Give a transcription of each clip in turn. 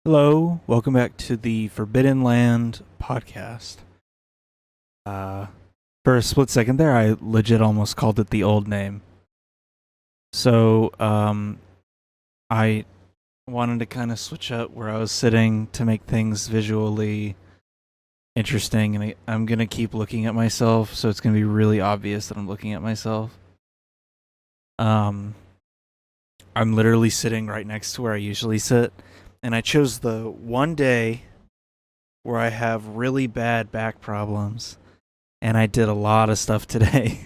Hello, welcome back to the Forbidden Land podcast. Uh, for a split second there, I legit almost called it the old name. So, I wanted to kind of switch up where I was sitting to make things visually interesting, and I'm gonna keep looking at myself, so it's gonna be really obvious that I'm looking at myself. Um, I'm literally sitting right next to where I usually sit, and I chose the one day where I have really bad back problems, and I did a lot of stuff today.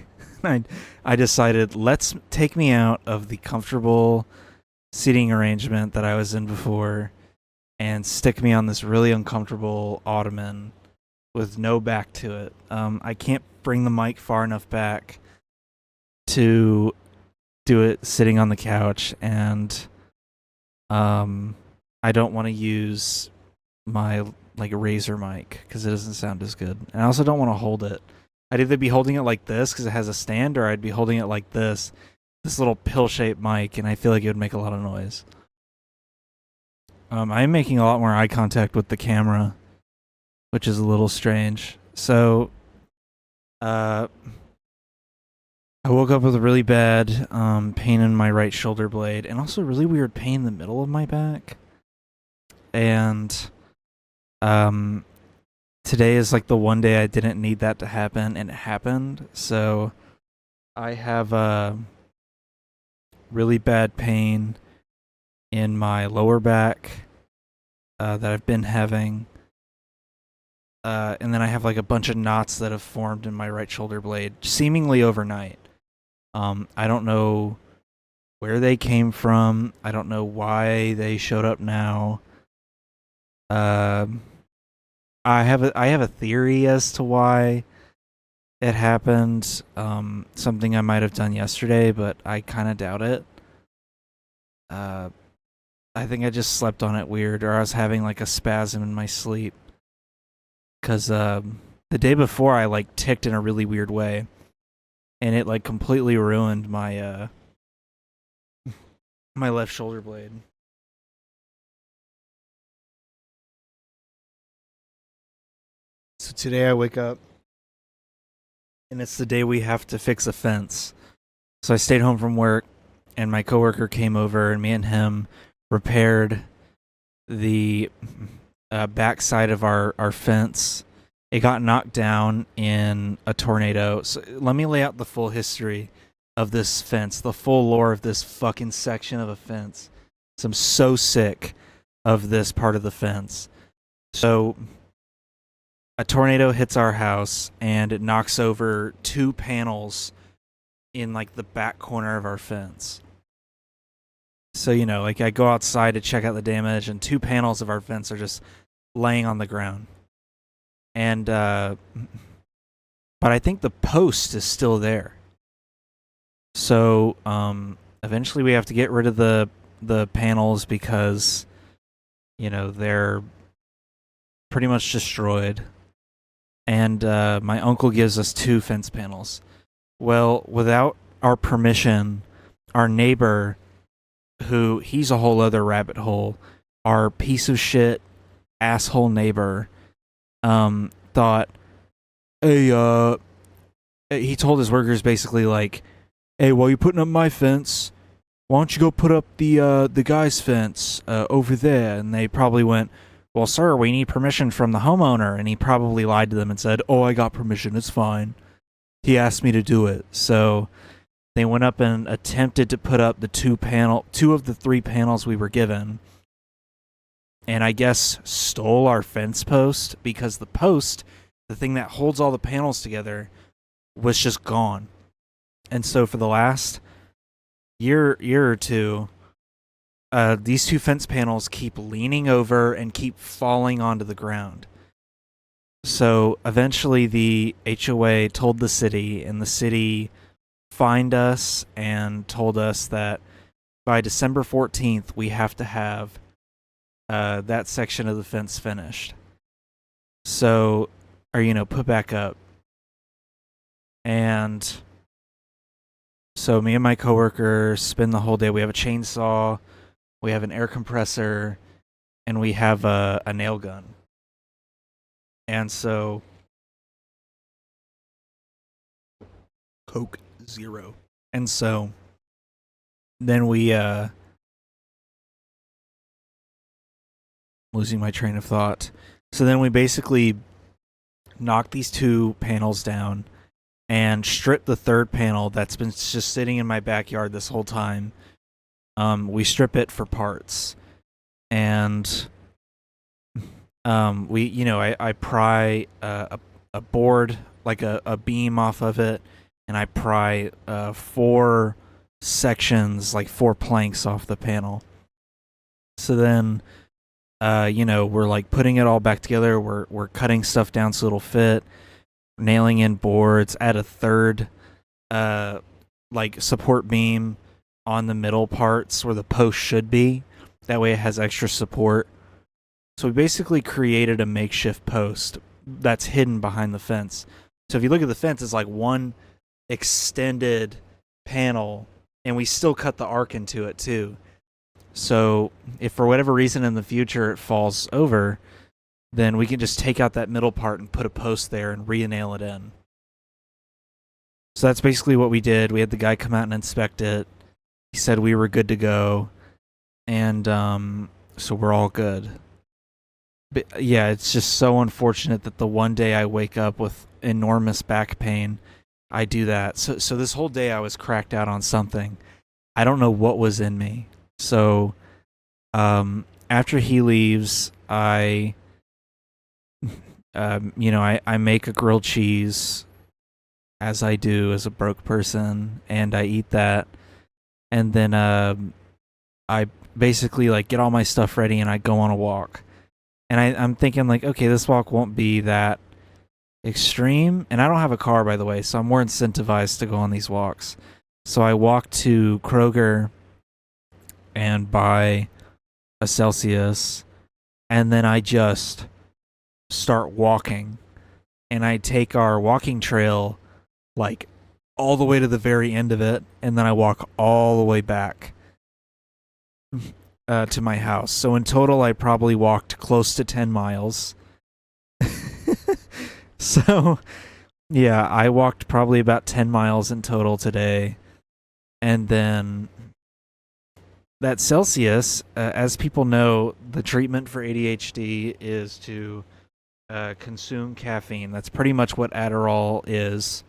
I I decided let's take me out of the comfortable seating arrangement that I was in before and stick me on this really uncomfortable ottoman with no back to it. I can't bring the mic far enough back to do it sitting on the couch, and I don't want to use my like razor mic because it doesn't sound as good. And I also don't want to hold it. I'd either be holding it like this because it has a stand, or I'd be holding it like this little pill-shaped mic, and I feel like it would make a lot of noise. I'm making a lot more eye contact with the camera, which is a little strange. So, I woke up with a really bad pain in my right shoulder blade, and also a really weird pain in the middle of my back. And today is like the one day I didn't need that to happen, and it happened. So I have a really bad pain in my lower back that I've been having. And then I have like a bunch of knots that have formed in my right shoulder blade, seemingly overnight. I don't know where they came from. I don't know why they showed up now. I have a theory as to why it happened. Something I might have done yesterday, but I kind of doubt it. I think I just slept on it weird, or I was having like a spasm in my sleep. Cause the day before I like ticked in a really weird way, and it like completely ruined my my left shoulder blade. So today I wake up, and it's the day we have to fix a fence. So I stayed home from work, and my coworker came over, and me and him repaired the backside of our fence. It got knocked down in a tornado. So let me lay out the full history of this fence, the full lore of this fucking section of a fence. So I'm so sick of this part of the fence. So a tornado hits our house, and it knocks over two panels in like the back corner of our fence. So, like I go outside to check out the damage, and two panels of our fence are just laying on the ground. And but I think the post is still there. So eventually we have to get rid of the panels because they're pretty much destroyed. And my uncle gives us two fence panels. Well, without our permission, our neighbor, who he's a whole other rabbit hole, our piece of shit asshole neighbor, thought, hey, he told his workers basically like, hey, while you're putting up my fence, why don't you go put up the guy's fence over there? And they probably went, well, sir, we need permission from the homeowner. And he probably lied to them and said, oh, I got permission, it's fine. He asked me to do it. So they went up and attempted to put up the two of the three panels we were given, and I guess stole our fence post, because the post, the thing that holds all the panels together, was just gone. And so for the last year or two, these two fence panels keep leaning over and keep falling onto the ground. So eventually the HOA told the city, and the city fined us and told us that by December 14th, we have to have that section of the fence finished. So, or, put back up. And so me and my coworker spend the whole day. We have a chainsaw, we have an air compressor, and we have a nail gun. And so Coke Zero. And so then we losing my train of thought. So then we basically knock these two panels down and strip the third panel that's been just sitting in my backyard this whole time. We strip it for parts. And I pry a board, like a beam off of it, and I pry 4 sections, like 4 planks off the panel. So then, we're like putting it all back together. We're cutting stuff down so it'll fit, nailing in boards, add a third, like support beam on the middle parts where the post should be. That way it has extra support. So we basically created a makeshift post that's hidden behind the fence. So if you look at the fence, it's like one extended panel, and we still cut the arc into it too. So if for whatever reason in the future it falls over, then we can just take out that middle part and put a post there and re-nail it in. So that's basically what we did. We had the guy come out and inspect it. He said we were good to go. And so we're all good. But yeah, it's just so unfortunate that the one day I wake up with enormous back pain, I do that. So this whole day I was cracked out on something. I don't know what was in me. So after he leaves, I make a grilled cheese, as I do as a broke person, and I eat that. And then I basically like get all my stuff ready and I go on a walk. And I'm thinking like, okay, this walk won't be that extreme. And I don't have a car, by the way, so I'm more incentivized to go on these walks. So I walk to Kroger and buy a Celsius, and then I just start walking. And I take our walking trail like all the way to the very end of it, and then I walk all the way back to my house. So in total, I probably walked close to 10 miles. So, yeah, I walked probably about 10 miles in total today. And then that Celsius, as people know, the treatment for ADHD is to consume caffeine. That's pretty much what Adderall is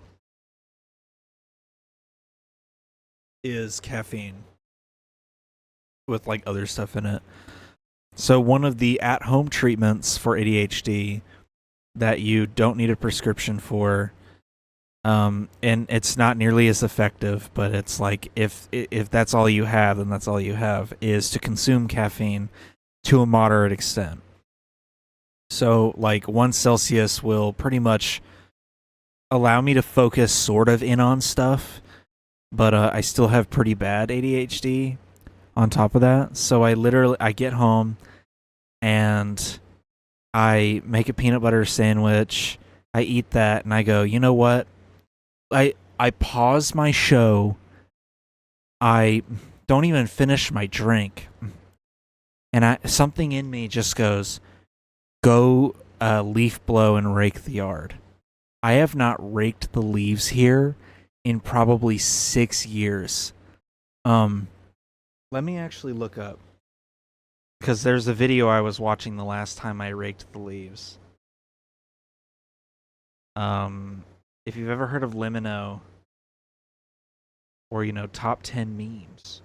caffeine with like other stuff in it. So one of the at-home treatments for ADHD that you don't need a prescription for, and it's not nearly as effective, but it's like if that's all you have, then that's all you have, is to consume caffeine to a moderate extent. So like 1 Celsius will pretty much allow me to focus sort of in on stuff, but I still have pretty bad ADHD on top of that. So I get home and I make a peanut butter sandwich. I eat that and I go, you know what? I pause my show. I don't even finish my drink. And something in me just goes, go leaf blow and rake the yard. I have not raked the leaves here in probably 6 years. Let me actually look up, because there's a video I was watching the last time I raked the leaves. If you've ever heard of Lemino, or top 10 memes,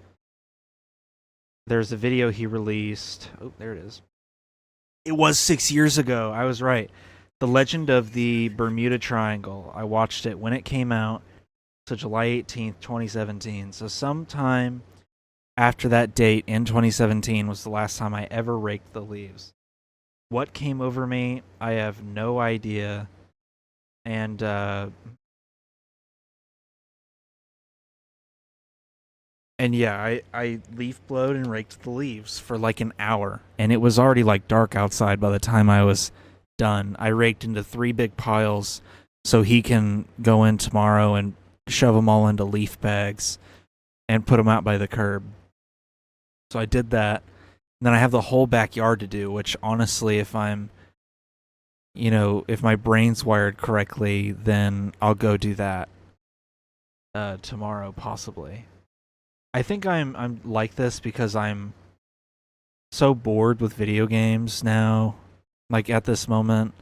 there's a video he released. Oh, there it is. It was 6 years ago. I was right. The Legend of the Bermuda Triangle. I watched it when it came out, so July 18th, 2017. So sometime after that date in 2017 was the last time I ever raked the leaves. What came over me, I have no idea. And yeah, I leaf blowed and raked the leaves for like an hour. And it was already like dark outside by the time I was done. I raked into 3 big piles so he can go in tomorrow and shove them all into leaf bags and put them out by the curb. So I did that. then I have the whole backyard to do, which honestly, if I'm, if my brain's wired correctly, then I'll go do that tomorrow, possibly. I think I'm like this because I'm so bored with video games now, like at this moment,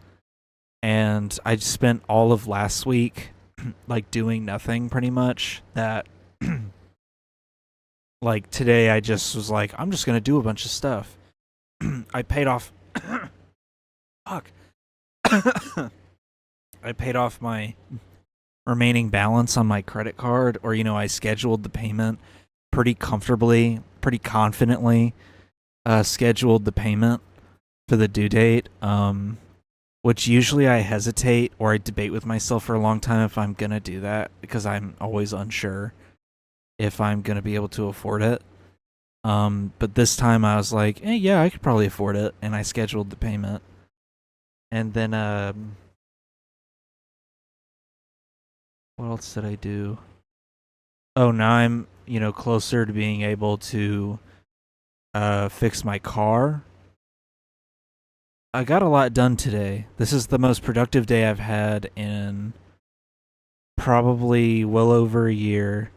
and I just spent all of last week like doing nothing pretty much that like today I just was like I'm just going to do a bunch of stuff. I paid off fuck. I paid off my remaining balance on my credit card, or I scheduled the payment pretty comfortably, pretty confidently. Scheduled the payment for the due date, which usually I hesitate or I debate with myself for a long time if I'm gonna do that because I'm always unsure if I'm gonna be able to afford it. But this time I was like, yeah, I could probably afford it, and I scheduled the payment. And then, what else did I do? Oh, now I'm, closer to being able to fix my car. I got a lot done today. This is the most productive day I've had in probably well over a year.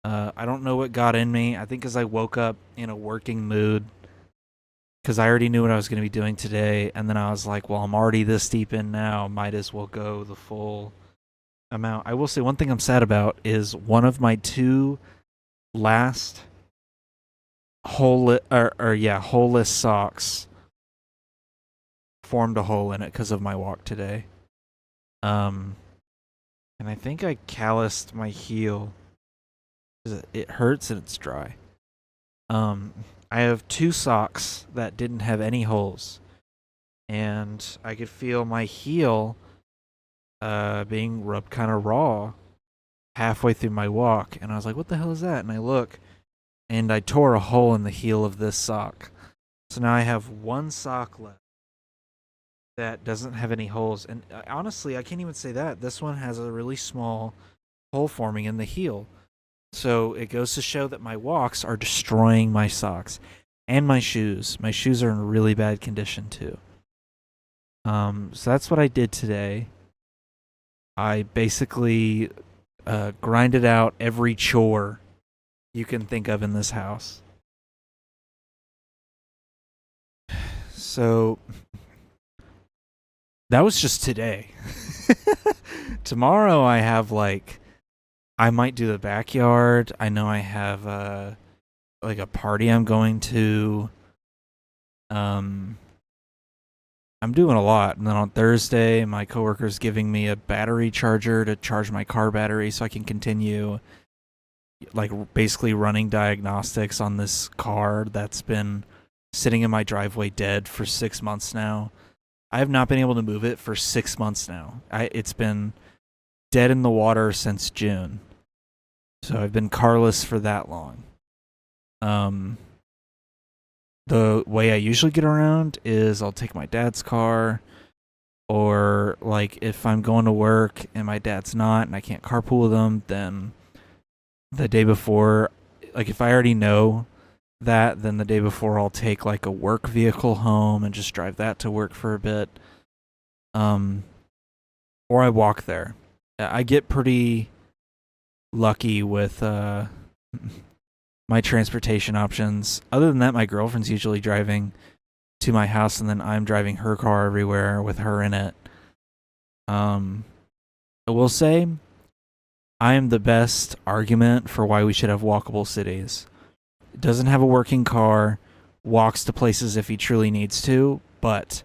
I don't know what got in me. I think as I woke up in a working mood, because I already knew what I was going to be doing today, and then I was like, well, I'm already this deep in now. Might as well go the full amount. I will say one thing I'm sad about is one of my two last holeless socks formed a hole in it because of my walk today. And I think I calloused my heel. It hurts and it's dry. I have two socks that didn't have any holes, and I could feel my heel being rubbed kind of raw halfway through my walk, and I was like, what the hell is that? And I look, and I tore a hole in the heel of this sock. So now I have one sock left that doesn't have any holes. And honestly, I can't even say that. This one has a really small hole forming in the heel. So it goes to show that my walks are destroying my socks and my shoes. My shoes are in really bad condition too. So that's what I did today. I basically grinded out every chore you can think of in this house. So that was just today. Tomorrow I have I might do the backyard. I know I have a party I'm going to. I'm doing a lot. And then on Thursday, my coworker's giving me a battery charger to charge my car battery so I can continue basically running diagnostics on this car that's been sitting in my driveway dead for 6 months now. I have not been able to move it for 6 months now. It's been dead in the water since June. So I've been carless for that long. The way I usually get around is I'll take my dad's car, or if I'm going to work and my dad's not and I can't carpool with him, then the day before, if I already know that, then the day before I'll take a work vehicle home and just drive that to work for a bit. Or I walk there. I get pretty lucky with my transportation options. Other than that, my girlfriend's usually driving to my house, and then I'm driving her car everywhere with her in it. I will say, I am the best argument for why we should have walkable cities. It doesn't have a working car, walks to places if he truly needs to, but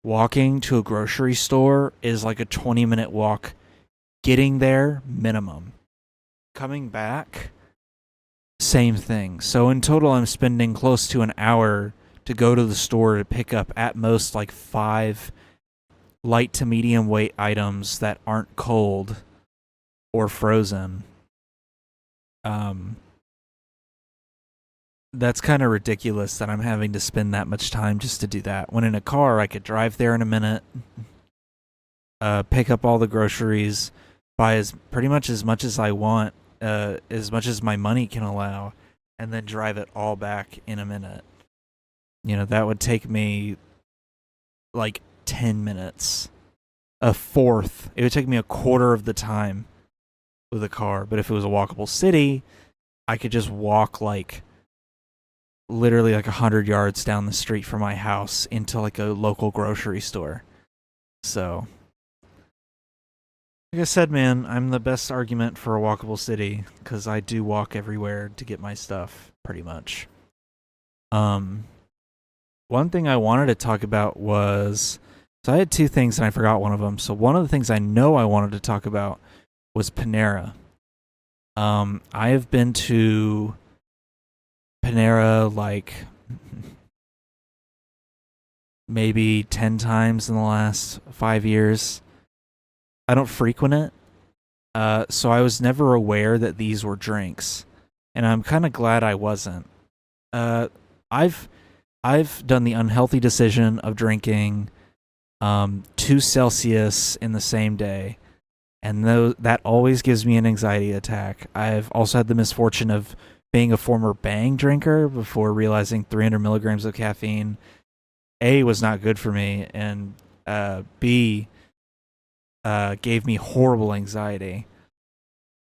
walking to a grocery store is like a 20-minute walk. Getting there, minimum. Coming back, same thing. So in total, I'm spending close to an hour to go to the store to pick up at most 5 light to medium weight items that aren't cold or frozen. That's kind of ridiculous that I'm having to spend that much time just to do that. When in a car, I could drive there in a minute, pick up all the groceries, buy pretty much as much as I want, as much as my money can allow, and then drive it all back in a minute. That would take me like 10 minutes. A fourth. It would take me a quarter of the time with a car. But if it was a walkable city, I could just walk like literally like 100 yards down the street from my house into like a local grocery store. So, like I said, man, I'm the best argument for a walkable city because I do walk everywhere to get my stuff, pretty much. One thing I wanted to talk about was, so I had two things and I forgot one of them. So one of the things I know I wanted to talk about was Panera. I have been to Panera like maybe 10 times in the last 5 years. I don't frequent it, so I was never aware that these were drinks, and I'm kind of glad I wasn't. I've done the unhealthy decision of drinking 2 Celsius in the same day, and that always gives me an anxiety attack. I've also had the misfortune of being a former Bang drinker before realizing 300 milligrams of caffeine, A, was not good for me, and B, gave me horrible anxiety.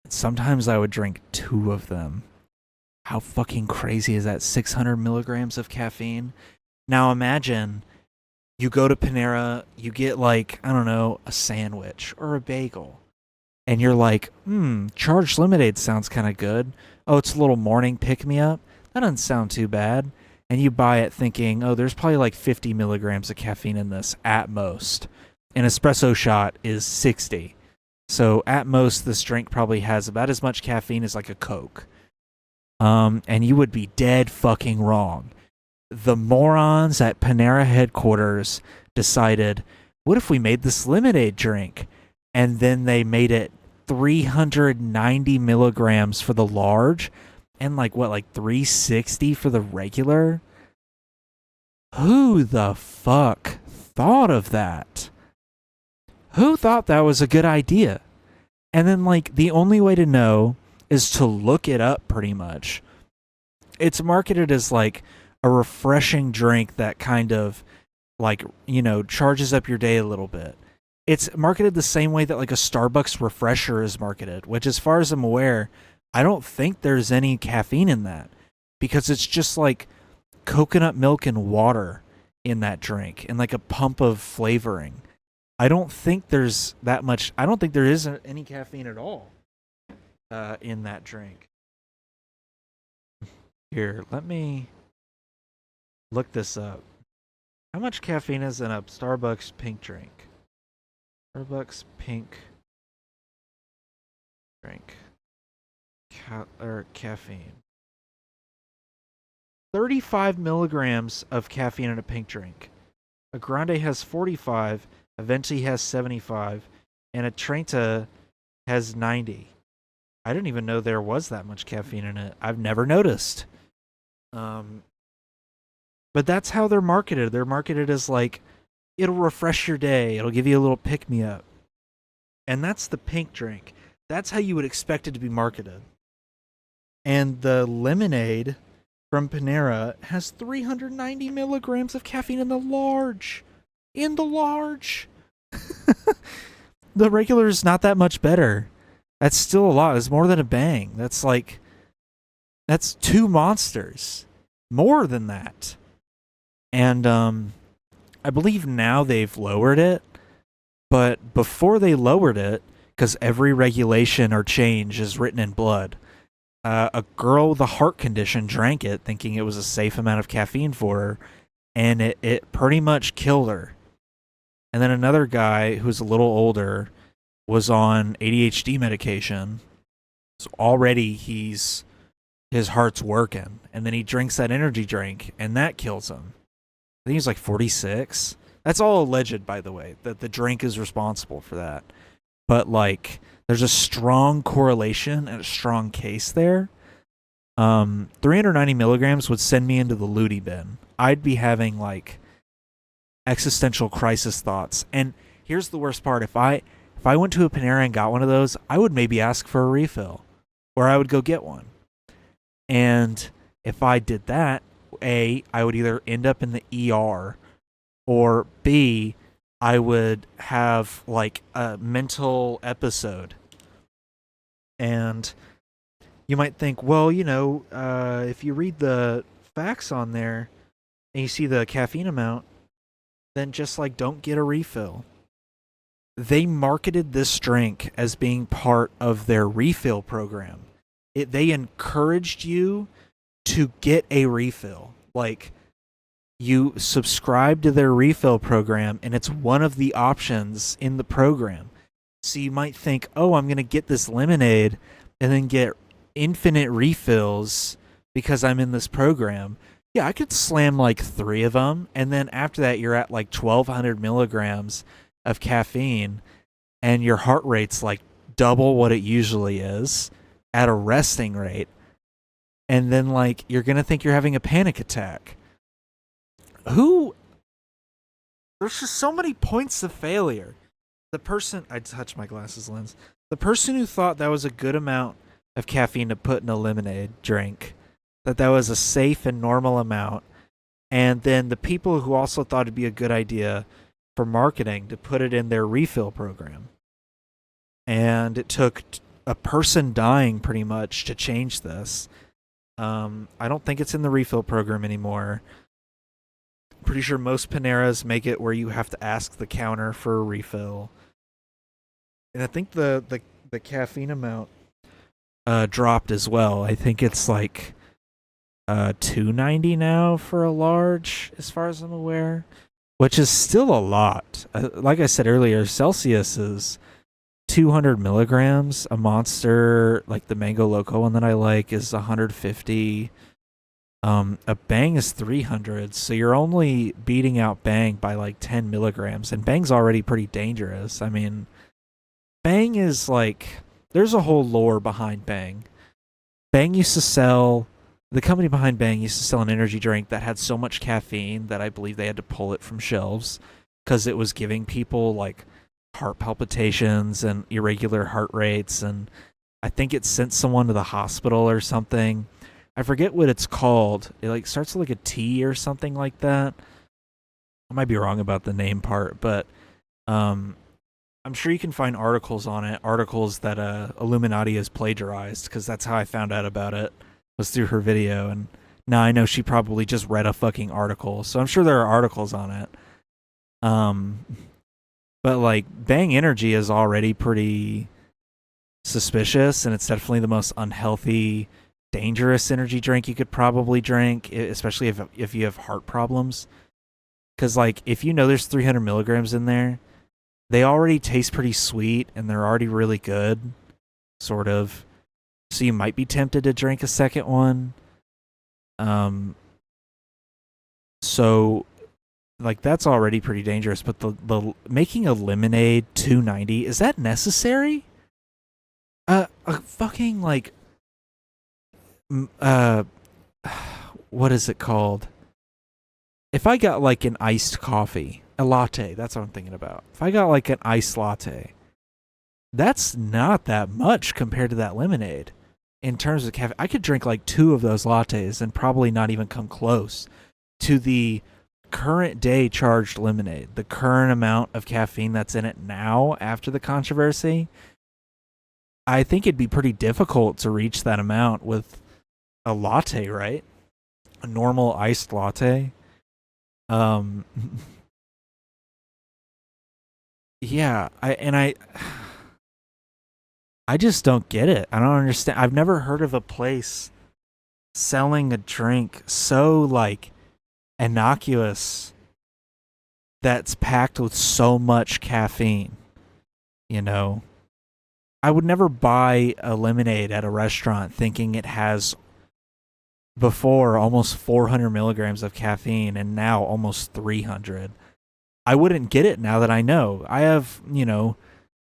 Sometimes I would drink 2 of them. How fucking crazy is that? 600 milligrams of caffeine? Now imagine you go to Panera, you get like, I don't know, a sandwich or a bagel. And you're like, charged lemonade sounds kind of good. Oh, it's a little morning pick-me-up. That doesn't sound too bad. And you buy it thinking, oh, there's probably like 50 milligrams of caffeine in this at most. An espresso shot is 60. So at most, this drink probably has about as much caffeine as like a Coke. And you would be dead fucking wrong. The morons at Panera headquarters decided, what if we made this lemonade drink? And then they made it 390 milligrams for the large and like 360 for the regular? Who the fuck thought of that? Who thought that was a good idea? And then like the only way to know is to look it up, pretty much. It's marketed as like a refreshing drink that kind of like, charges up your day a little bit. It's marketed the same way that like a Starbucks refresher is marketed, which as far as I'm aware, I don't think there's any caffeine in that because it's just like coconut milk and water in that drink and like a pump of flavoring. I don't think there's that much. I don't think there is any caffeine at all in that drink. Here, let me look this up. How much caffeine is in a Starbucks pink drink? Starbucks pink drink. Caffeine. 35 milligrams of caffeine in a pink drink. A Grande has 45, a Venti has 75, and a Trenta has 90. I didn't even know there was that much caffeine in it. I've never noticed. But that's how they're marketed. They're marketed as like, it'll refresh your day. It'll give you a little pick-me-up. And that's the pink drink. That's how you would expect it to be marketed. And the lemonade from Panera has 390 milligrams of caffeine in the large. In the large. The regular is not that much better. That's still a lot. It's more than a Bang. That's 2 monsters. More than that. And I believe now they've lowered it. But before they lowered it, because every regulation or change is written in blood, a girl with a heart condition drank it thinking it was a safe amount of caffeine for her, and it pretty much killed her. And then another guy who's a little older was on ADHD medication. So already his heart's working. And then he drinks that energy drink, and that kills him. I think he's like 46. That's all alleged, by the way, that the drink is responsible for that. But like, there's a strong correlation and a strong case there. 390 milligrams would send me into the Ludi bin. I'd be having like existential crisis thoughts. And here's the worst part. If I went to a Panera and got one of those, I would maybe ask for a refill, or I would go get one. And if I did that, A, I would either end up in the ER, or B, I would have like a mental episode. And you might think, well, if you read the facts on there and you see the caffeine amount, then just like don't get a refill. They marketed this drink as being part of their refill program. They encouraged you to get a refill. Like, you subscribe to their refill program, and it's one of the options in the program. So you might think, oh, I'm going to get this lemonade and then get infinite refills because I'm in this program. Yeah, I could slam like 3 of them, and then after that, you're at like 1,200 milligrams of caffeine, and your heart rate's like double what it usually is at a resting rate. And then, like, you're going to think you're having a panic attack. There's just so many points of failure. I touched my glasses lens. The person who thought that was a good amount of caffeine to put in a lemonade drink, that was a safe and normal amount, and then the people who also thought it'd be a good idea for marketing to put it in their refill program. And it took a person dying pretty much to change this. I don't think it's in the refill program anymore. Pretty sure most Paneras make it where you have to ask the counter for a refill. And I think the caffeine amount dropped as well. I think it's like $2.90 now for a large, as far as I'm aware, which is still a lot. Like I said earlier, Celsius is 200 milligrams. A Monster, like the Mango Loco one that I like, is 150. A Bang is 300, so you're only beating out Bang by like 10 milligrams, and Bang's already pretty dangerous. I mean, Bang is like, there's a whole lore behind Bang. The company behind Bang used to sell an energy drink that had so much caffeine that I believe they had to pull it from shelves because it was giving people like heart palpitations and irregular heart rates, and I think it sent someone to the hospital or something. I forget what it's called. It like starts with like a T or something like that. I might be wrong about the name part, but I'm sure you can find articles on it, articles that Illuminati has plagiarized, because that's how I found out about it, was through her video. And now I know she probably just read a fucking article, so I'm sure there are articles on it. But like Bang Energy is already pretty suspicious, and it's definitely the most unhealthy, dangerous energy drink you could probably drink, especially if you have heart problems. Because like, if you know there's 300 milligrams in there, they already taste pretty sweet and they're already really good, sort of. So you might be tempted to drink a second one. So like, that's already pretty dangerous. But the making a lemonade $2.90, is that necessary? A fucking like, what is it called? If I got like an iced coffee, a latte, that's what I'm thinking about. If I got like an iced latte, that's not that much compared to that lemonade. In terms of caffeine, I could drink like 2 of those lattes and probably not even come close to the current day charged lemonade. The current amount of caffeine that's in it now after the controversy, I think it'd be pretty difficult to reach that amount with a latte, right? A normal iced latte. Yeah, I just don't get it. I don't understand. I've never heard of a place selling a drink so like innocuous that's packed with so much caffeine. You know, I would never buy a lemonade at a restaurant thinking it has before almost 400 milligrams of caffeine and now almost 300. I wouldn't get it now that I know. I have,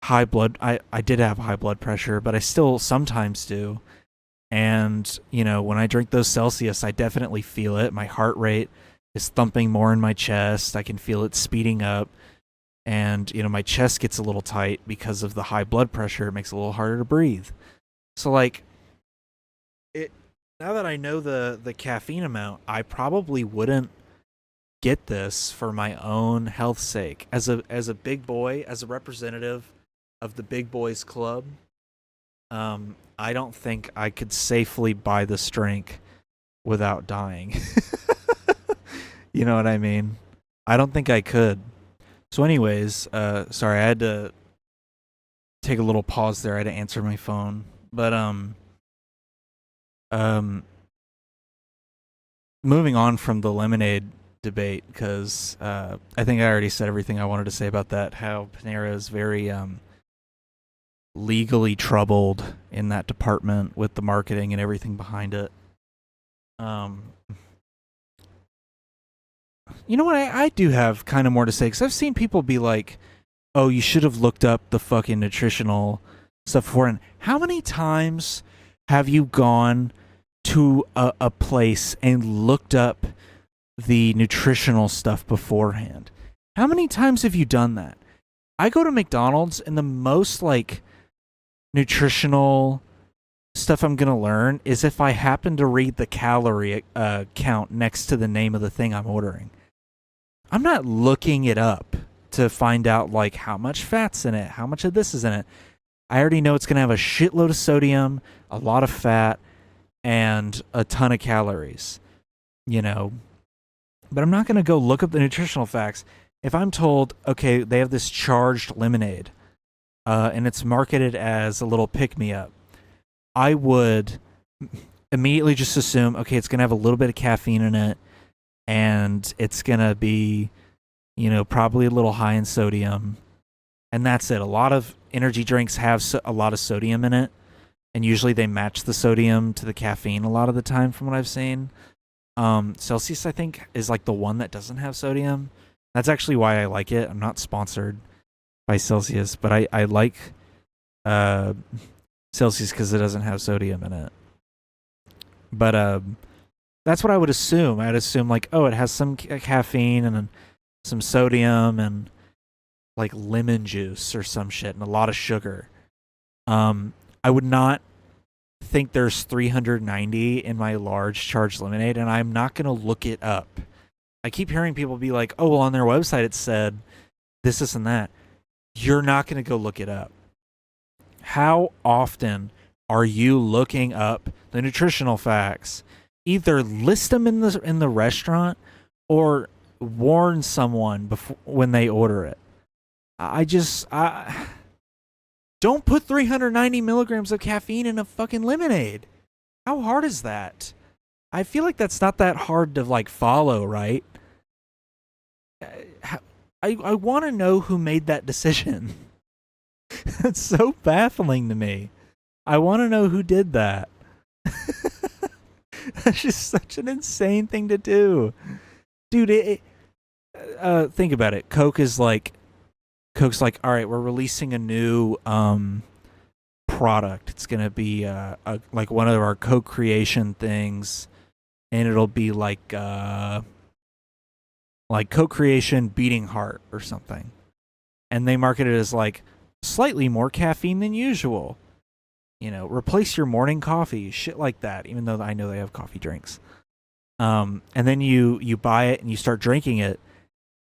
high blood. I did have high blood pressure, but I still sometimes do. And, when I drink those Celsius, I definitely feel it. My heart rate is thumping more in my chest. I can feel it speeding up. And, my chest gets a little tight because of the high blood pressure. It makes it a little harder to breathe. So, like, Now that I know the caffeine amount, I probably wouldn't get this for my own health's sake. As a big boy, as a representative of the big boys club, I don't think I could safely buy this drink without dying. You know what I mean? I don't think I could. So, anyways, sorry, I had to take a little pause there. I had to answer my phone, but um, moving on from the lemonade debate, because I think I already said everything I wanted to say about that. How Panera is very legally troubled in that department with the marketing and everything behind it. You know what? I do have kind of more to say, because I've seen people be like, "Oh, you should have looked up the fucking nutritional stuff before." And how many times have you gone to a place and looked up the nutritional stuff beforehand? How many times have you done that? I go to McDonald's, and the most like nutritional stuff I'm gonna learn is if I happen to read the calorie count next to the name of the thing I'm ordering. I'm not looking it up to find out like how much fat's in it, how much of this is in it. I already know it's gonna have a shitload of sodium, a lot of fat, and a ton of calories. You know, but I'm not gonna go look up the nutritional facts. If I'm told, okay, they have this charged lemonade, and it's marketed as a little pick-me-up, I would immediately just assume, okay, it's going to have a little bit of caffeine in it, and it's going to be, probably a little high in sodium, and that's it. A lot of energy drinks have a lot of sodium in it, and usually they match the sodium to the caffeine a lot of the time from what I've seen. Celsius, I think, is like the one that doesn't have sodium. That's actually why I like it. I'm not sponsored by Celsius, but I like Celsius because it doesn't have sodium in it. But that's what I would assume. I'd assume like, oh, it has some caffeine and some sodium and like lemon juice or some shit and a lot of sugar. I would not think there's 390 in my large charged lemonade, and I'm not going to look it up. I keep hearing people be like, oh, well, on their website it said this and that. You're not going to go look it up. How often are you looking up the nutritional facts? Either list them in the restaurant or warn someone before when they order it. I don't put 390 milligrams of caffeine in a fucking lemonade. How hard is that? I feel like that's not that hard to like follow, right? I want to know who made that decision. It's so baffling to me. I want to know who did that. That's just such an insane thing to do. Dude, think about it. Coke's like, all right, we're releasing a new product. It's going to be like one of our co-creation things, and it'll be like co-creation beating heart or something. And they market it as like slightly more caffeine than usual. Replace your morning coffee, shit like that, even though I know they have coffee drinks. And then you buy it and you start drinking it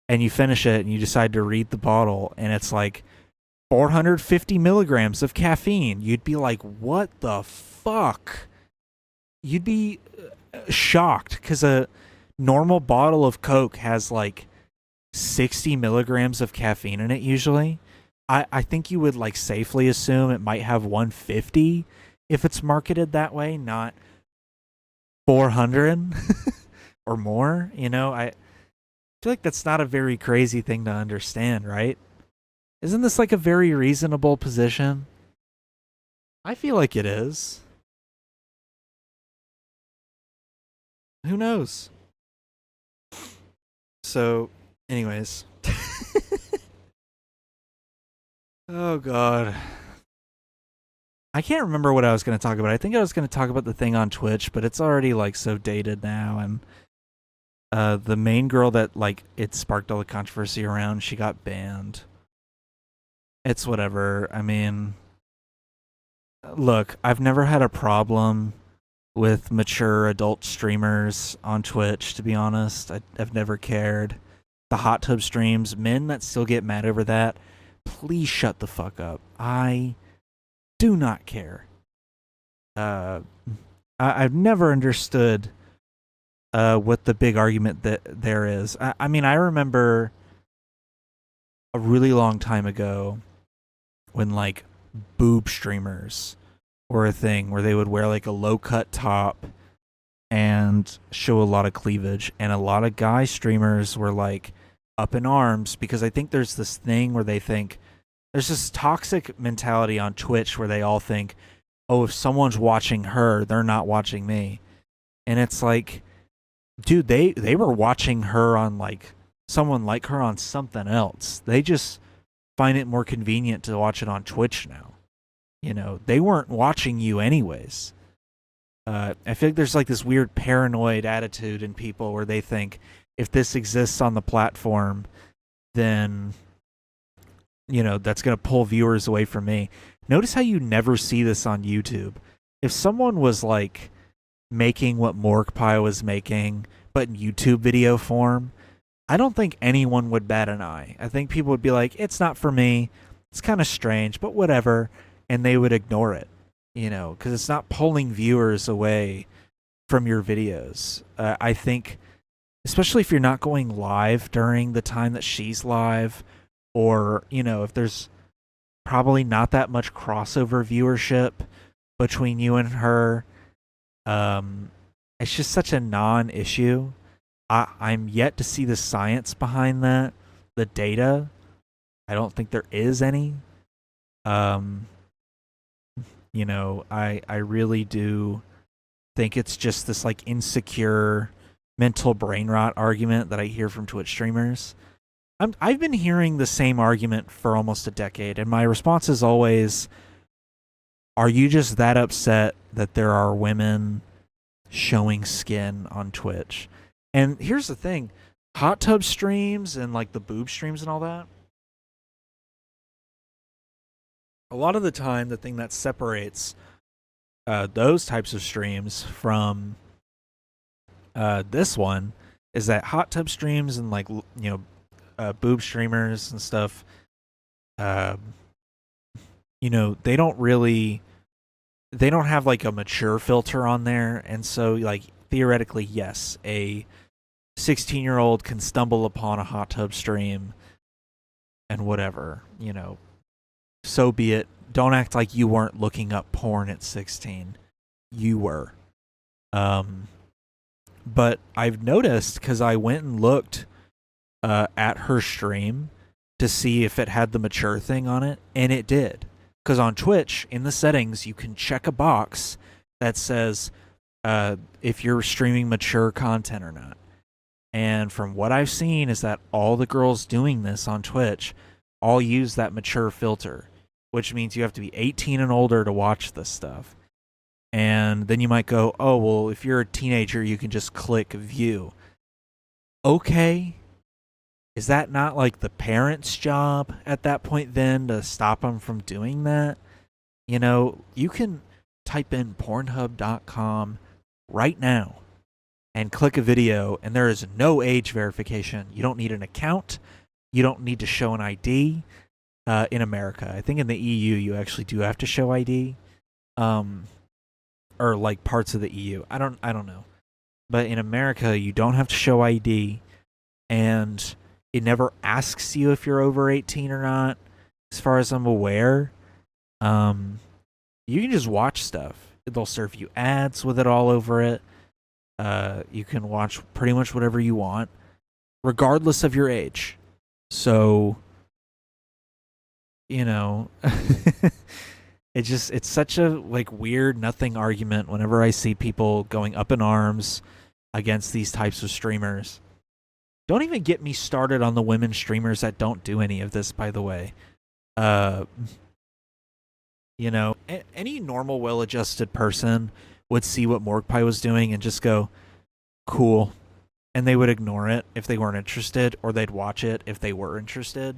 and you finish it and you decide to read the bottle and it's like 450 milligrams of caffeine. You'd be like, what the fuck? You'd be shocked because a normal bottle of Coke has like 60 milligrams of caffeine in it usually. I think you would like safely assume it might have 150 if it's marketed that way, not 400 or more. I feel like that's not a very crazy thing to understand, right? Isn't this like a very reasonable position? I feel like it is. Who knows? So, anyways. Oh, God. I can't remember what I was going to talk about. I think I was going to talk about the thing on Twitch, but it's already, like, so dated now. And the main girl that, like, it sparked all the controversy around, she got banned. It's whatever. I mean, look, I've never had a problem with mature adult streamers on Twitch, to be honest. I've never cared. The hot tub streams, men that still get mad over that, please shut the fuck up. I do not care. I've never understood what the big argument that there is. I mean, I remember a really long time ago when like boob streamers were a thing where they would wear like a low cut top and show a lot of cleavage, and a lot of guy streamers were like up in arms because I think there's this thing where they think there's this toxic mentality on Twitch where they all think, oh, if someone's watching her, they're not watching me. And it's like, dude, they were watching her on like someone like her on something else. They just find it more convenient to watch it on Twitch now. You know, they weren't watching you anyways. I feel like there's like this weird paranoid attitude in people where they think if this exists on the platform, then, you know, that's going to pull viewers away from me. Notice how you never see this on YouTube. If someone was like making what Morkpie was making, but in YouTube video form, I don't think anyone would bat an eye. I think people would be like, it's not for me. It's kind of strange, but whatever. And they would ignore it, you know, because it's not pulling viewers away from your videos. I think, especially if you're not going live during the time that she's live, or, you know, if there's probably not that much crossover viewership between you and her, it's just such a non-issue. I'm yet to see the science behind that, the data. I don't think there is any. You know, I really do think it's just this like insecure mental brain rot argument that I hear from Twitch streamers. I've been hearing the same argument for almost a decade, and my response is always, are you just that upset that there are women showing skin on Twitch? And here's the thing, hot tub streams and like the boob streams and all that, a lot of the time the thing that separates those types of streams from this one is that hot tub streams and like, you know, boob streamers and stuff, you know, they don't have like a mature filter on there. And so like theoretically, yes, a 16-year-old can stumble upon a hot tub stream and whatever, you know, so be it. Don't act like you weren't looking up porn at 16. You were. But I've noticed, because I went and looked at her stream to see if it had the mature thing on it, and it did. Because on Twitch, in the settings, you can check a box that says if you're streaming mature content or not. And from what I've seen is that all the girls doing this on Twitch all use that mature filter, which means you have to be 18 and older to watch this stuff. And then you might go, oh, well, if you're a teenager, you can just click view. Okay. Is that not like the parents' job at that point then to stop them from doing that? You know, you can type in Pornhub.com right now and click a video, and there is no age verification. You don't need an account. You don't need to show an ID in America. I think in the EU you actually do have to show ID, or like parts of the EU. I don't know, but in America you don't have to show ID, and it never asks you if you're over 18 or not, as far as I'm aware. You can just watch stuff. They'll serve you ads with it all over it. You can watch pretty much whatever you want, regardless of your age. So, you know, it's such a like weird nothing argument whenever I see people going up in arms against these types of streamers. Don't even get me started on the women streamers that don't do any of this, by the way. You know, any normal, well-adjusted person would see what Morkpie was doing and just go, cool. And they would ignore it if they weren't interested, or they'd watch it if they were interested.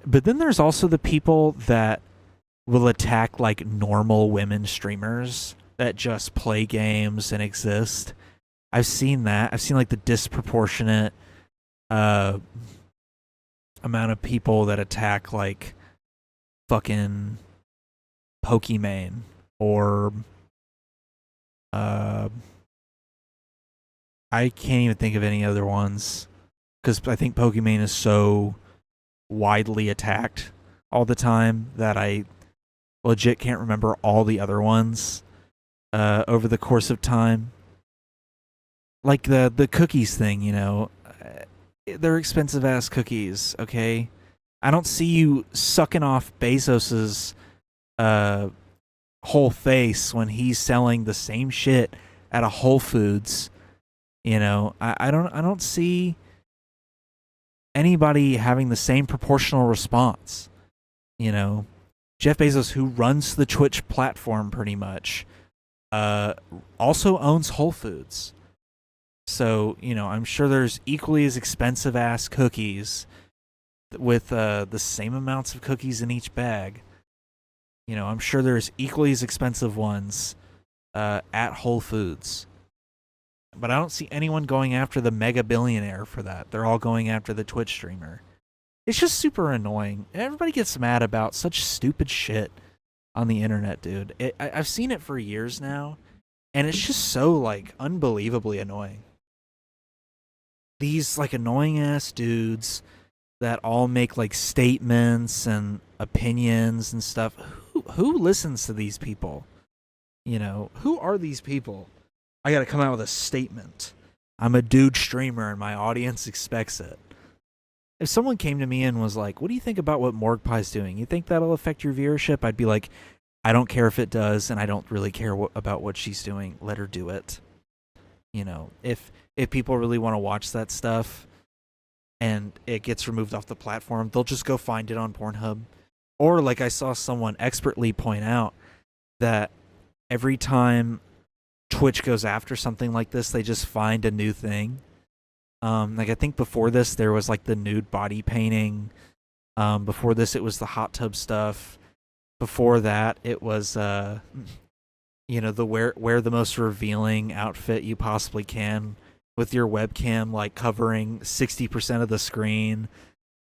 But then there's also the people that will attack like normal women streamers that just play games and exist. I've seen that. I've seen like the disproportionate uh amount of people that attack like fucking Pokimane or uh I can't even think of any other ones because I think Pokimane is so widely attacked all the time that I legit can't remember all the other ones over the course of time. Like the cookies thing, you know, they're expensive ass cookies. Okay, I don't see you sucking off Bezos's uh, whole face when he's selling the same shit at a Whole Foods. You know, I don't see anybody having the same proportional response. You know, Jeff Bezos, who runs the Twitch platform pretty much, also owns Whole Foods. So, you know, I'm sure there's equally as expensive ass cookies with the same amounts of cookies in each bag. You know, I'm sure there's equally as expensive ones at Whole Foods. But I don't see anyone going after the mega billionaire for that. They're all going after the Twitch streamer. It's just super annoying. Everybody gets mad about such stupid shit on the internet, dude. I've seen it for years now, and it's just so, like, unbelievably annoying. These, like, annoying ass dudes that all make, like, statements and opinions and stuff. Who listens to these people? You know, who are these people? I gotta come out with a statement. I'm a dude streamer and my audience expects it. If someone came to me and was like, what do you think about what Morgue Pie's doing? You think that'll affect your viewership? I'd be like, I don't care if it does, and I don't really care about what she's doing. Let her do it. You know, if people really want to watch that stuff and it gets removed off the platform, they'll just go find it on Pornhub. Or like I saw someone expertly point out that every time Twitch goes after something like this, they just find a new thing. Like I think before this there was like the nude body painting. Before this it was the hot tub stuff. Before that it was you know, the wear the most revealing outfit you possibly can with your webcam like covering 60% of the screen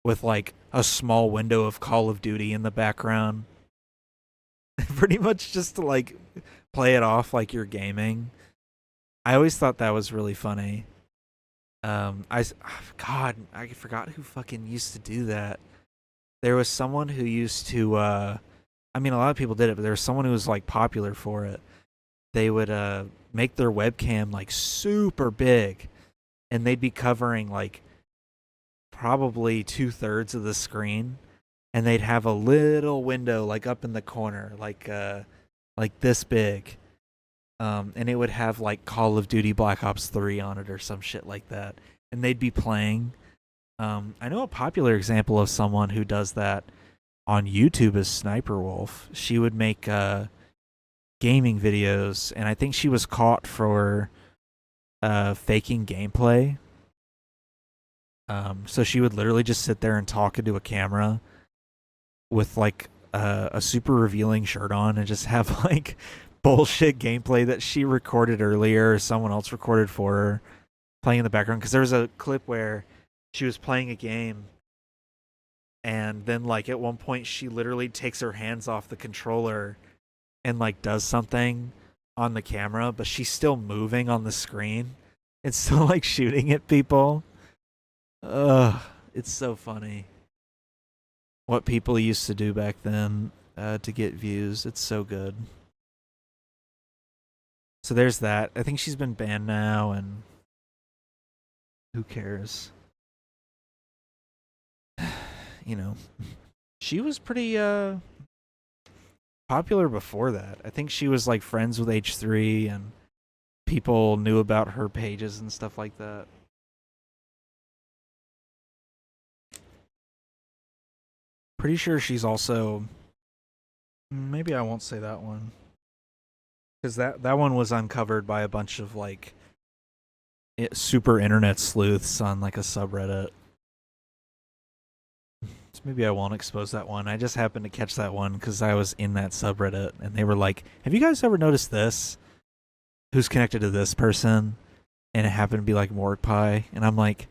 with like a small window of Call of Duty in the background. Pretty much just to like play it off like you're gaming. I always thought that was really funny. I forgot who fucking used to do that. There was someone who used to I mean a lot of people did it, but there was someone who was like popular for it. They would make their webcam like super big and they'd be covering like probably 2/3 of the screen, and they'd have a little window like up in the corner like this big. And it would have like Call of Duty Black Ops 3 on it or some shit like that. And they'd be playing. I know a popular example of someone who does that on YouTube is Sniper Wolf. She would make gaming videos, and I think she was caught for faking gameplay. So she would literally just sit there and talk into a camera with like a super revealing shirt on and just have like bullshit gameplay that she recorded earlier or someone else recorded for her playing in the background. Because there was a clip where she was playing a game and then like at one point she literally takes her hands off the controller and like does something on the camera, but she's still moving on the screen. It's still like shooting at people. Ugh, it's so funny what people used to do back then to get views. It's so good. So there's that. I think she's been banned now, and who cares? You know, she was pretty popular before that. I think she was like friends with H3, and people knew about her pages and stuff like that. Pretty sure she's also... Maybe I won't say that one. Because that one was uncovered by a bunch of like super internet sleuths on like a subreddit. So maybe I won't expose that one. I just happened to catch that one because I was in that subreddit and they were like, "Have you guys ever noticed this? Who's connected to this person?" And it happened to be like Mordecai, and I'm like,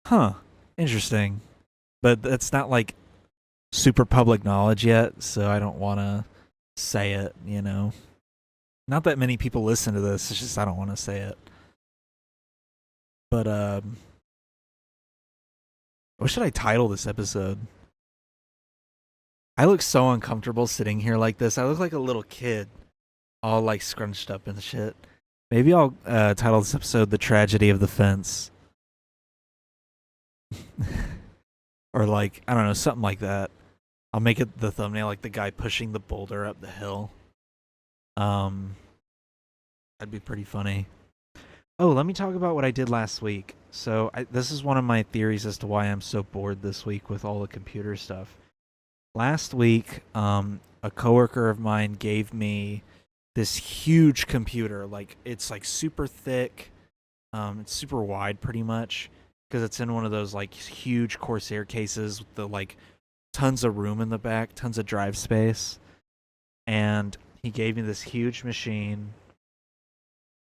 "Huh, interesting." But it's not like super public knowledge yet, so I don't want to say it. Not that many people listen to this. It's just I don't want to say it. But what should I title this episode? I look so uncomfortable sitting here like this. I look like a little kid, all like scrunched up and shit. Maybe I'll title this episode "The Tragedy of the Fence," or like I don't know, something like that. I'll make it the thumbnail like the guy pushing the boulder up the hill. That'd be pretty funny. Oh, let me talk about what I did last week. So this is one of my theories as to why I'm so bored this week with all the computer stuff. Last week, a coworker of mine gave me this huge computer. Like it's like super thick. It's super wide, pretty much, because it's in one of those like huge Corsair cases with the like tons of room in the back, tons of drive space. And he gave me this huge machine,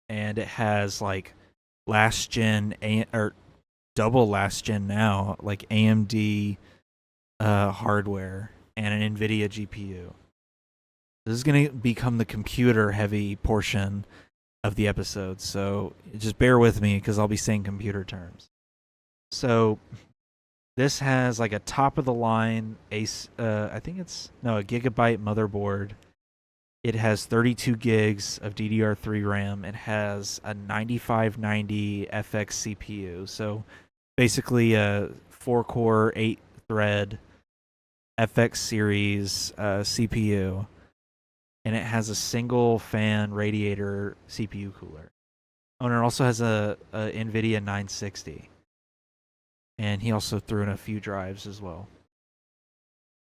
and it has like last gen or double last gen now, like AMD hardware and an NVIDIA GPU. This is going to become the computer heavy portion of the episode, so just bear with me because I'll be saying computer terms. So this has like a top of the line I think it's a gigabyte motherboard. It has 32 gigs of DDR3 RAM. It has a 9590 FX CPU. So basically a 4-core, 8-thread FX series CPU. And it has a single fan radiator CPU cooler. Oh, and it also has a NVIDIA 960. And he also threw in a few drives as well.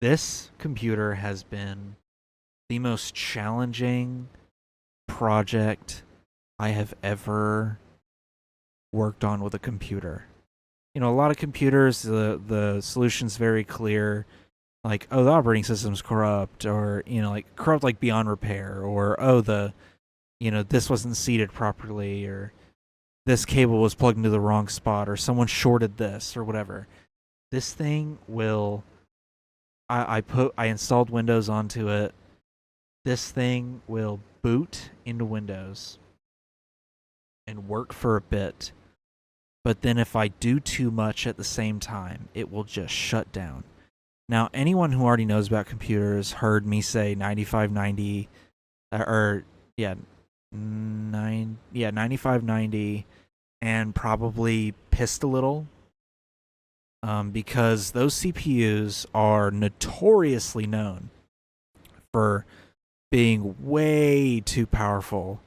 This computer has been the most challenging project I have ever worked on with a computer. A lot of computers, the solution's very clear. Like, oh, the operating system's corrupt, or, like corrupt like beyond repair, or, oh, this wasn't seated properly, or this cable was plugged into the wrong spot, or someone shorted this, or whatever. This thing will, I installed Windows onto it. This thing will boot into Windows and work for a bit. But then if I do too much at the same time, it will just shut down. Now, anyone who already knows about computers heard me say 9590 9590, and probably pissed a little because those CPUs are notoriously known for being way too powerful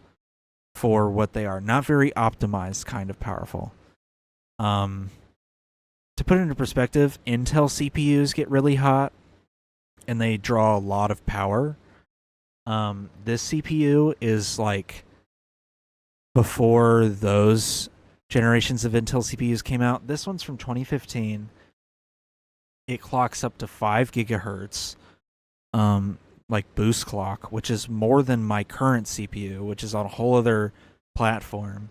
for what they are. Not very optimized kind of powerful. To put it into perspective, Intel CPUs get really hot and they draw a lot of power. This CPU is like before those generations of Intel CPUs came out. This one's from 2015. It clocks up to 5 gigahertz, like boost clock, which is more than my current CPU, which is on a whole other platform.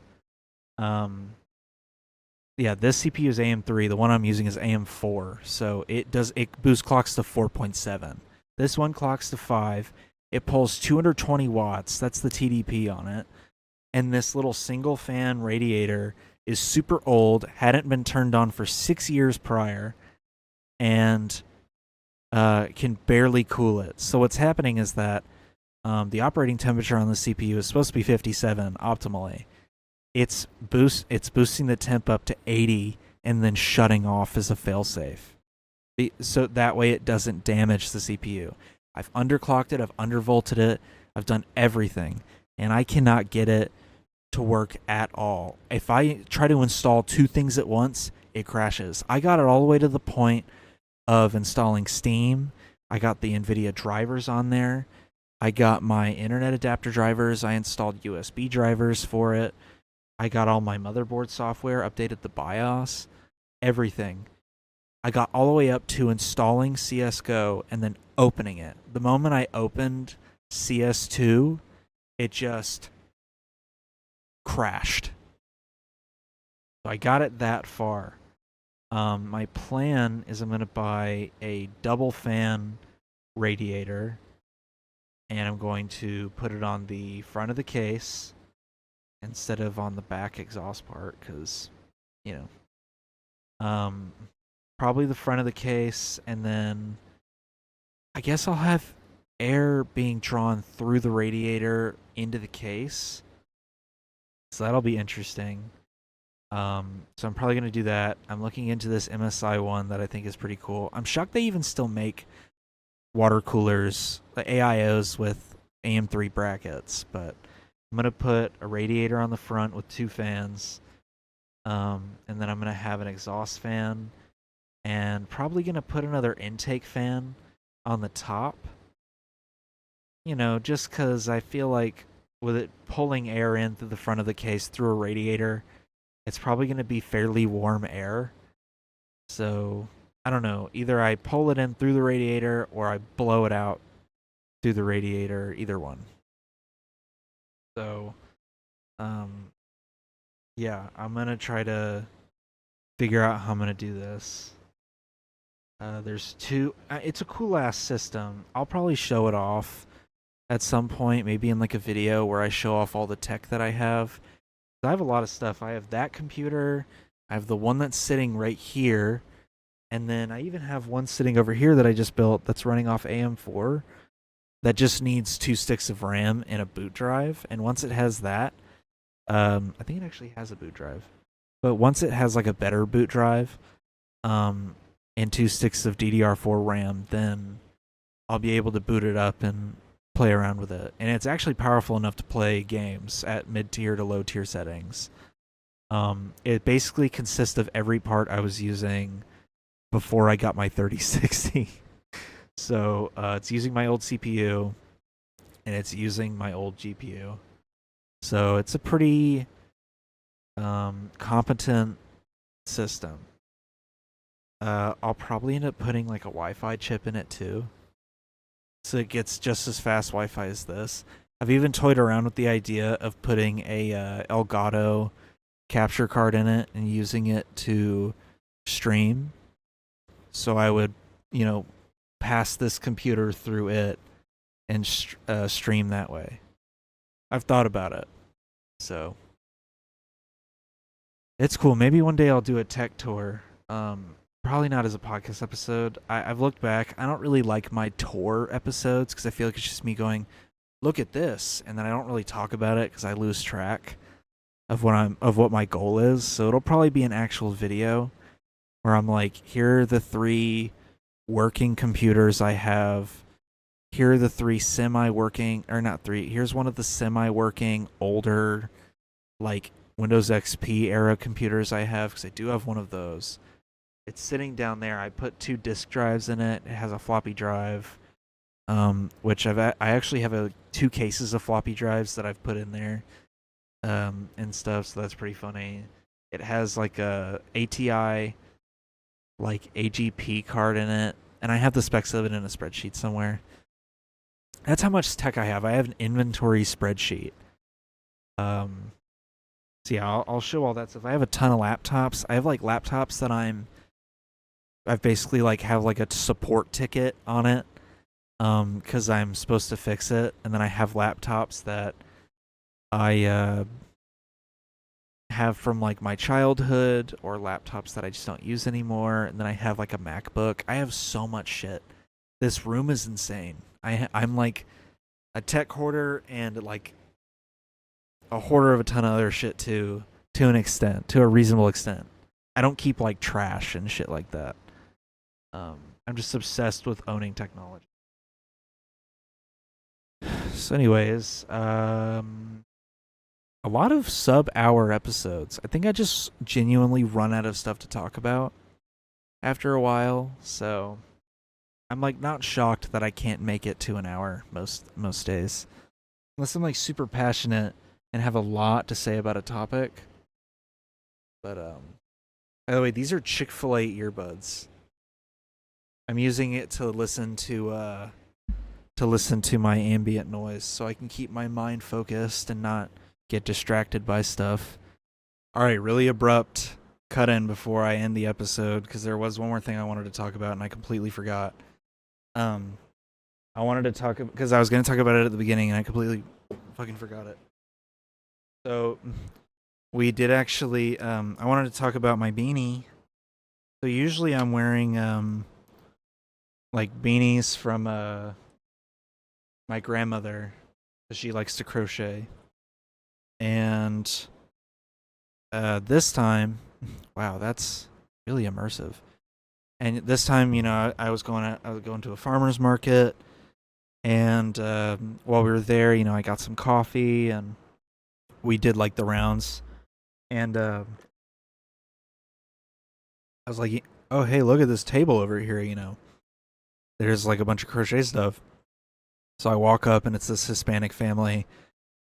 This CPU is AM3. The one I'm using is AM4. So it boost clocks to 4.7. This one clocks to 5. It pulls 220 watts. That's the TDP on it. And this little single fan radiator is super old, hadn't been turned on for 6 years prior, and can barely cool it. So what's happening is that the operating temperature on the CPU is supposed to be 57 optimally. It's boosting the temp up to 80 and then shutting off as a failsafe. So that way it doesn't damage the CPU. I've underclocked it, I've undervolted it, I've done everything, and I cannot get it to work at all. If I try to install 2 things at once, it crashes. I got it all the way to the point of installing Steam. I got the NVIDIA drivers on there. I got my internet adapter drivers. I installed USB drivers for it. I got all my motherboard software, updated the BIOS, everything. I got all the way up to installing CSGO and then opening it. The moment I opened CS2, it just crashed. So I got it that far. My plan is I'm going to buy a double fan radiator, and I'm going to put it on the front of the case instead of on the back exhaust part, because, you know, probably the front of the case, and then I guess I'll have air being drawn through the radiator into the case. So that'll be interesting. So I'm probably going to do that. I'm looking into this MSI one that I think is pretty cool. I'm shocked they even still make water coolers, the AIOs with AM3 brackets, but I'm going to put a radiator on the front with 2 fans. And then I'm going to have an exhaust fan, and probably going to put another intake fan on the top. You know, just because I feel like with it pulling air in through the front of the case through a radiator, it's probably going to be fairly warm air. So, I don't know. Either I pull it in through the radiator or I blow it out through the radiator, either one. So, yeah, I'm going to try to figure out how I'm going to do this. There's 2. It's a cool ass system. I'll probably show it off at some point, maybe in like a video where I show off all the tech that I have. I have a lot of stuff. I have that computer. I have the one that's sitting right here. And then I even have one sitting over here that I just built that's running off AM4 that just needs 2 sticks of RAM and a boot drive. And once it has that, I think it actually has a boot drive. But once it has like a better boot drive, and 2 sticks of DDR4 RAM, then I'll be able to boot it up and play around with it. And it's actually powerful enough to play games at mid-tier to low-tier settings. It basically consists of every part I was using before I got my 3060. So it's using my old CPU, and it's using my old GPU. So it's a pretty competent system. I'll probably end up putting like a Wi-Fi chip in it too, so it gets just as fast Wi-Fi as this. I've even toyed around with the idea of putting a Elgato capture card in it and using it to stream. So I would, pass this computer through it and stream that way. I've thought about it. So it's cool. Maybe one day I'll do a tech tour. Probably not as a podcast episode. I've looked back. I don't really like my tour episodes because I feel like it's just me going, look at this, and then I don't really talk about it because I lose track of what my goal is. So it'll probably be an actual video where I'm like, here are the 3 working computers I have. Here are the 3 semi-working, or not 3. Here's one of the semi-working older, like Windows XP era computers I have, because I do have one of those. It's sitting down there. I put 2 disk drives in it. It has a floppy drive, which I actually have 2 cases of floppy drives that I've put in there, and stuff. So that's pretty funny. It has like a ATI, like AGP card in it, and I have the specs of it in a spreadsheet somewhere. That's how much tech I have. I have an inventory spreadsheet. So yeah, I'll show all that stuff. I have a ton of laptops. I have like laptops that I've basically like have like a support ticket on it, because I'm supposed to fix it. And then I have laptops that I have from like my childhood, or laptops that I just don't use anymore. And then I have like a MacBook. I have so much shit. This room is insane. I'm like a tech hoarder and like a hoarder of a ton of other shit too, to an extent, to a reasonable extent. I don't keep like trash and shit like that. I'm just obsessed with owning technology. So anyways, a lot of sub-hour episodes. I think I just genuinely run out of stuff to talk about after a while, so I'm like not shocked that I can't make it to an hour most days. Unless I'm like super passionate and have a lot to say about a topic. But by the way, these are Chick-fil-A earbuds. I'm using it to listen to my ambient noise so I can keep my mind focused and not get distracted by stuff. All right, really abrupt cut in before I end the episode because there was one more thing I wanted to talk about and I completely forgot. Um, I wanted to talk because I was going to talk about it at the beginning and I completely fucking forgot it. So we did actually. I wanted to talk about my beanie. So usually I'm wearing like beanies from my grandmother. She likes to crochet, and this time, wow, that's really immersive. And this time, I was going to a farmer's market, and while we were there, I got some coffee, and we did like the rounds, and I was like, oh hey, look at this table over here, there's like a bunch of crochet stuff. So I walk up, and it's this Hispanic family,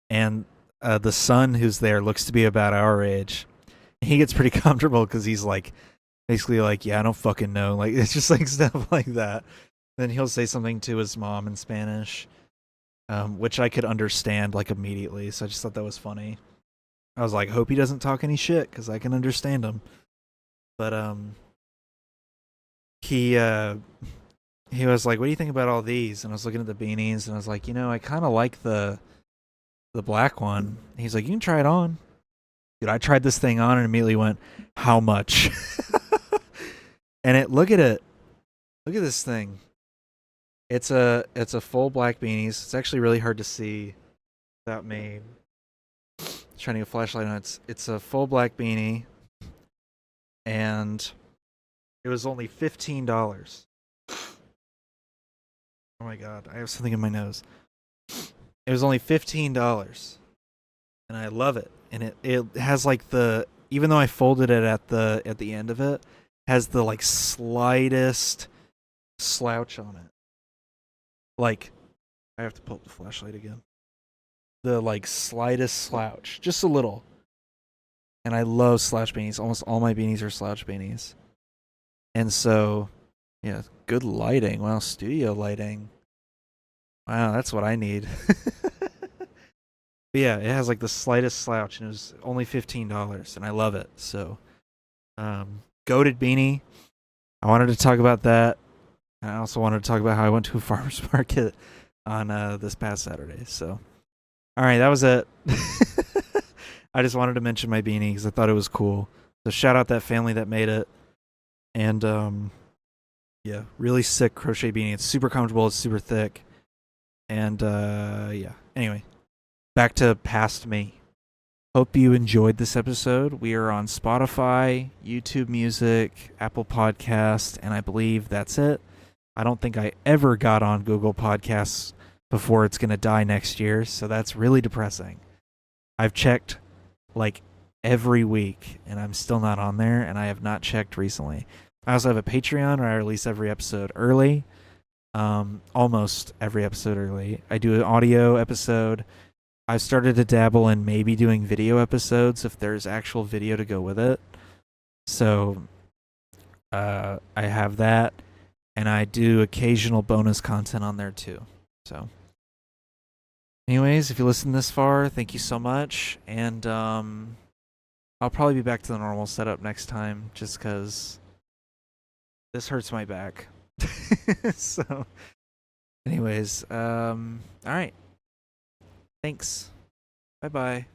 and the son who's there looks to be about our age. He gets pretty comfortable because he's like, basically like, yeah, I don't fucking know. Like, it's just like stuff like that. Then he'll say something to his mom in Spanish, which I could understand like immediately. So I just thought that was funny. I was like, hope he doesn't talk any shit because I can understand him. But he was like, what do you think about all these? And I was looking at the beanies, and I was like, I kind of like the black one. And he's like, you can try it on. Dude, I tried this thing on and immediately went, how much? And look at it. Look at this thing. It's a full black beanies. It's actually really hard to see without me trying to get a flashlight on it. It's a full black beanie, and it was only $15. Oh my god, I have something in my nose. It was only $15, and I love it. And it has like even though I folded it at the end of it, has the like slightest slouch on it. Like, I have to pull up the flashlight again. The like slightest slouch, just a little. And I love slouch beanies. Almost all my beanies are slouch beanies. And so, yeah, good lighting. Wow, studio lighting. Wow, that's what I need. But yeah, it has like the slightest slouch, and it was only $15, and I love it. So, goated beanie. I wanted to talk about that. I also wanted to talk about how I went to a farmer's market on this past Saturday. So, all right, that was it. I just wanted to mention my beanie because I thought it was cool. So shout out that family that made it. And yeah, really sick crochet beanie. It's super comfortable. It's super thick. And yeah. Anyway, back to past me. Hope you enjoyed this episode. We are on Spotify, YouTube Music, Apple Podcast, and I believe that's it. I don't think I ever got on Google Podcasts before it's going to die next year, so that's really depressing. I've checked like every week, and I'm still not on there, and I have not checked recently. I also have a Patreon where I release every episode early, almost every episode early. I do an audio episode. I've started to dabble in maybe doing video episodes if there's actual video to go with it. So I have that, and I do occasional bonus content on there too. So anyways, if you listen this far, thank you so much. And I'll probably be back to the normal setup next time just because this hurts my back. So anyways, all right. Thanks. Bye-bye.